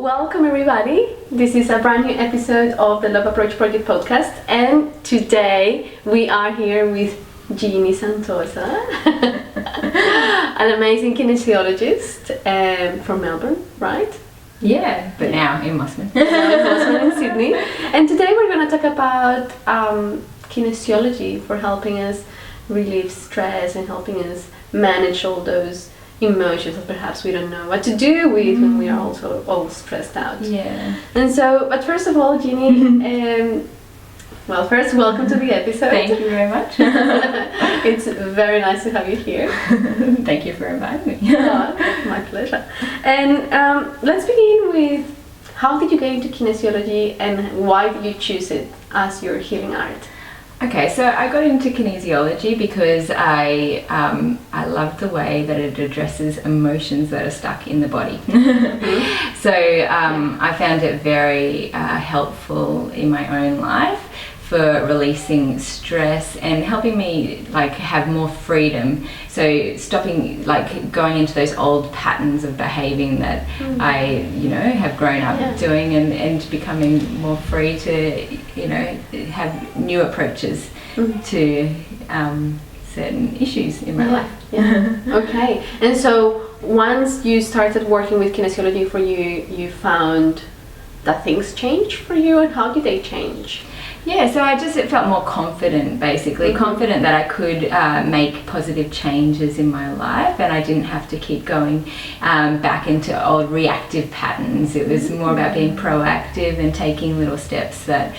welcome everybody. This is a brand new episode of the Love Approach Project podcast, and today we are here with Jeanne Santosa, an amazing kinesiologist from Melbourne, right? Yeah, but now in Mossman. In Sydney. And today we're going to talk about kinesiology for helping us relieve stress and helping us manage all those emotions that perhaps we don't know what to do with when we are also all stressed out. Yeah. And so, but first of all, Jeanne, well, first, welcome to the episode. Thank you very much. It's very nice to have you here. Thank you for inviting me. My pleasure. And let's begin with, how did you get into kinesiology and why did you choose it as your healing art? Okay, so I got into kinesiology because I love the way that it addresses emotions that are stuck in the body. So I found it very helpful in my own life for releasing stress and helping me have more freedom. So stopping going into those old patterns of behaving that I have grown up doing and becoming more free to have new approaches to certain issues in my life. Okay, and so once you started working with kinesiology for you found that things changed for you, and how did they change? Yeah, so it felt more confident, basically. Confident that I could make positive changes in my life, and I didn't have to keep going back into old reactive patterns. It was more about being proactive and taking little steps that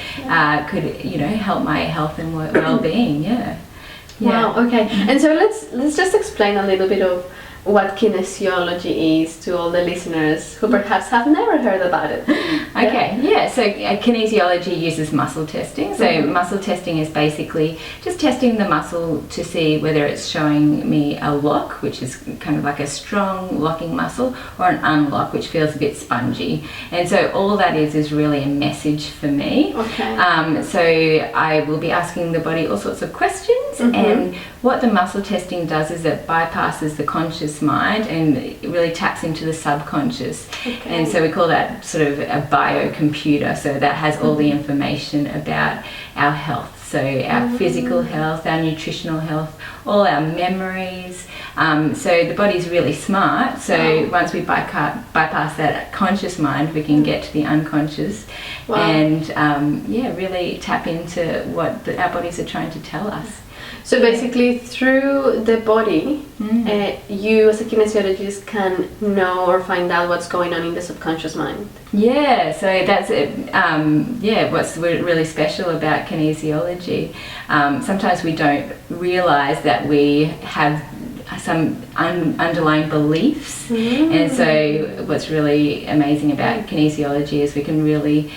could, help my health and well-being. Yeah. Wow. Okay. And so let's just explain a little bit of what kinesiology is to all the listeners who perhaps have never heard about it. Okay, yeah, so kinesiology uses muscle testing. So muscle testing is basically just testing the muscle to see whether it's showing me a lock, which is kind of like a strong locking muscle, or an unlock, which feels a bit spongy. And so all that is really a message for me. Okay. So I will be asking the body all sorts of questions, and what the muscle testing does is it bypasses the conscious mind and it really taps into the subconscious. And so we call that sort of a biocomputer, so that has all the information about our health, so our physical health, our nutritional health, all our memories. So the body's really smart, so once we bypass that conscious mind, we can get to the unconscious and really tap into what our bodies are trying to tell us. So basically, through the body, you as a kinesiologist can know or find out what's going on in the subconscious mind. Yeah, so that's it. What's really special about kinesiology. Sometimes we don't realize that we have some underlying beliefs, and so what's really amazing about kinesiology is we can really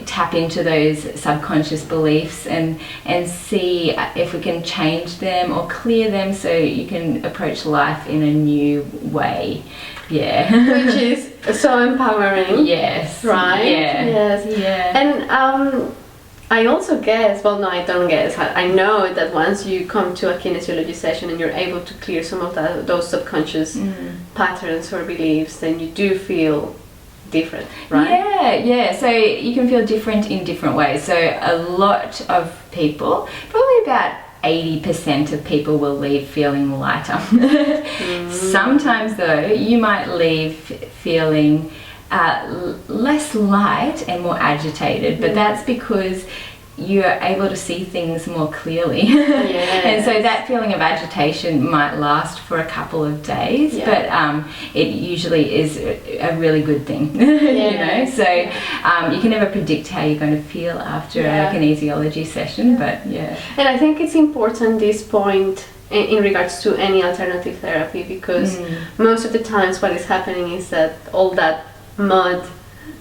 tap into those subconscious beliefs and see if we can change them or clear them, so you can approach life in a new way. Which is so empowering. Yes. Right? Yes. Yeah. And I also guess, well, no, I don't guess. I know that once you come to a kinesiology session and you're able to clear some of those subconscious patterns or beliefs, then you do feel different, right? Yeah. So you can feel different in different ways. So a lot of people, probably about 80% of people, will leave feeling lighter. Sometimes though, you might leave feeling less light and more agitated, but that's because you're able to see things more clearly. And so that feeling of agitation might last for a couple of days, but it usually is a really good thing. So you can never predict how you're going to feel after a kinesiology session, but And I think it's important, this point, in regards to any alternative therapy, because most of the times what is happening is that all that mud,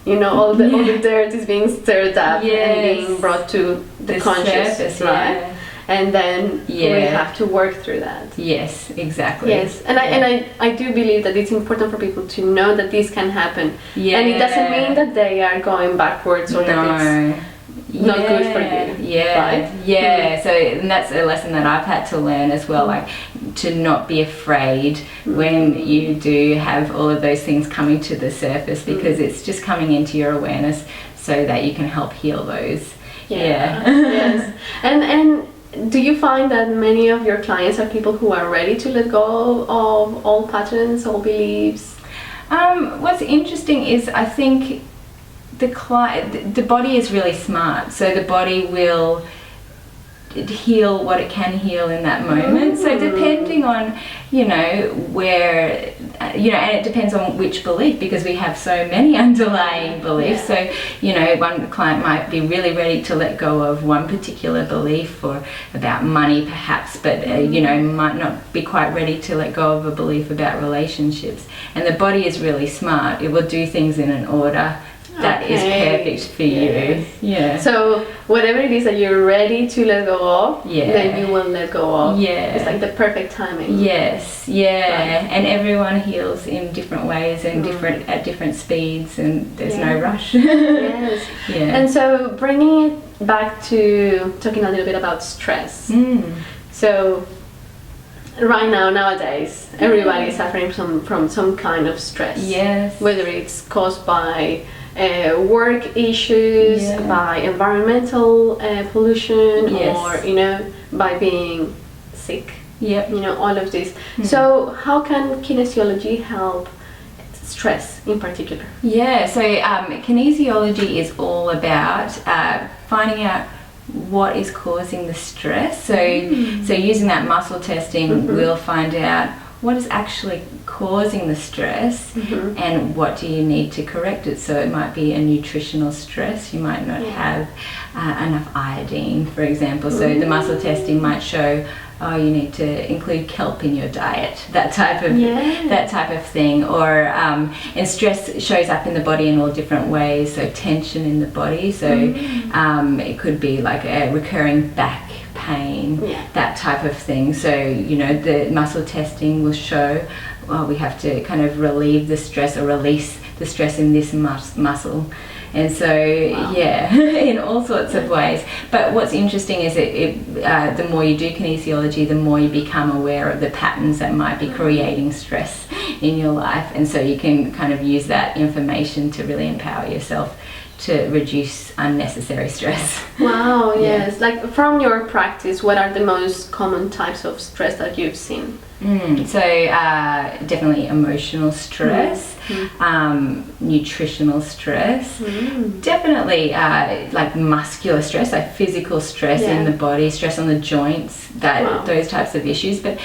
all the dirt is being stirred up and being brought to the conscious surface, right? And then we have to work through that. Yes, exactly. Yes, and I do believe that it's important for people to know that this can happen. And it doesn't mean that they are going backwards or that it's not good for you. Yeah, right? yeah. So, and that's a lesson that I've had to learn as well, like to not be afraid when you do have all of those things coming to the surface, because it's just coming into your awareness so that you can help heal those. Yes. And do you find that many of your clients are people who are ready to let go of all patterns, all beliefs? What's interesting is I think the body is really smart, so the body will heal what it can heal in that moment. So depending on, where, and it depends on which belief, because we have so many underlying beliefs. So, one client might be really ready to let go of one particular belief, or about money perhaps, but, might not be quite ready to let go of a belief about relationships. And the body is really smart. It will do things in an order that is perfect for you. Yeah. So whatever it is that you're ready to let go of, then you will let go of. Yeah. It's like the perfect timing. Yes. Yeah. Right. And everyone heals in different ways and at different speeds, and there's no rush. Yes. Yeah. And so bringing it back to talking a little bit about stress. So right now, nowadays, everybody is suffering from some kind of stress. Yes. Whether it's caused by work issues, by environmental pollution, or by being sick. All of this. So how can kinesiology help stress in particular? So kinesiology is all about finding out what is causing the stress. So using that muscle testing, we'll find out what is actually causing the stress and what do you need to correct it. So it might be a nutritional stress. You might not have enough iodine, for example. So the muscle testing might show, you need to include kelp in your diet, that type of thing. Or and stress shows up in the body in all different ways. So tension in the body. So it could be like a recurring back pain, that type of thing. So the muscle testing will show, we have to kind of relieve the stress or release the stress in this muscle. And so in all sorts of ways. But what's interesting is the more you do kinesiology, the more you become aware of the patterns that might be creating stress in your life, and so you can kind of use that information to really empower yourself to reduce unnecessary stress. Wow, yes. Like from your practice, what are the most common types of stress that you've seen? So definitely emotional stress, nutritional stress, definitely like muscular stress, like physical stress in the body, stress on the joints, those types of issues. But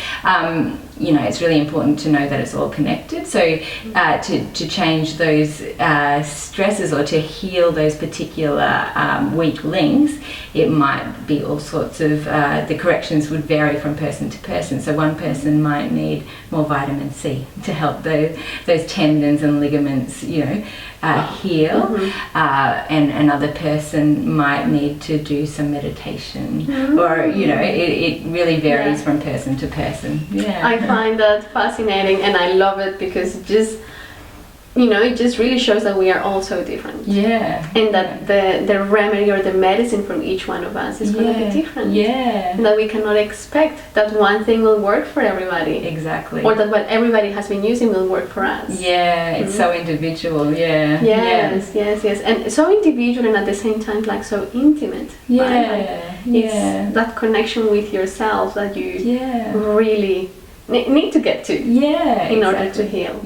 it's really important to know that it's all connected. So to change those stresses or to heal those particular weak links, it might be all sorts of, the corrections would vary from person to person. So one person might need more vitamin C to help those tendons and ligaments, heal, and another person might need to do some meditation, or it really varies from person to person. I find that fascinating, and I love it because it just really shows that we are all so different. And that the remedy or the medicine from each one of us is going to be different. And that we cannot expect that one thing will work for everybody. Exactly. Or that what everybody has been using will work for us. It's so individual. Yes. And so individual, and at the same time like so intimate. Right? It's that connection with yourself that you really need to get to in order to heal.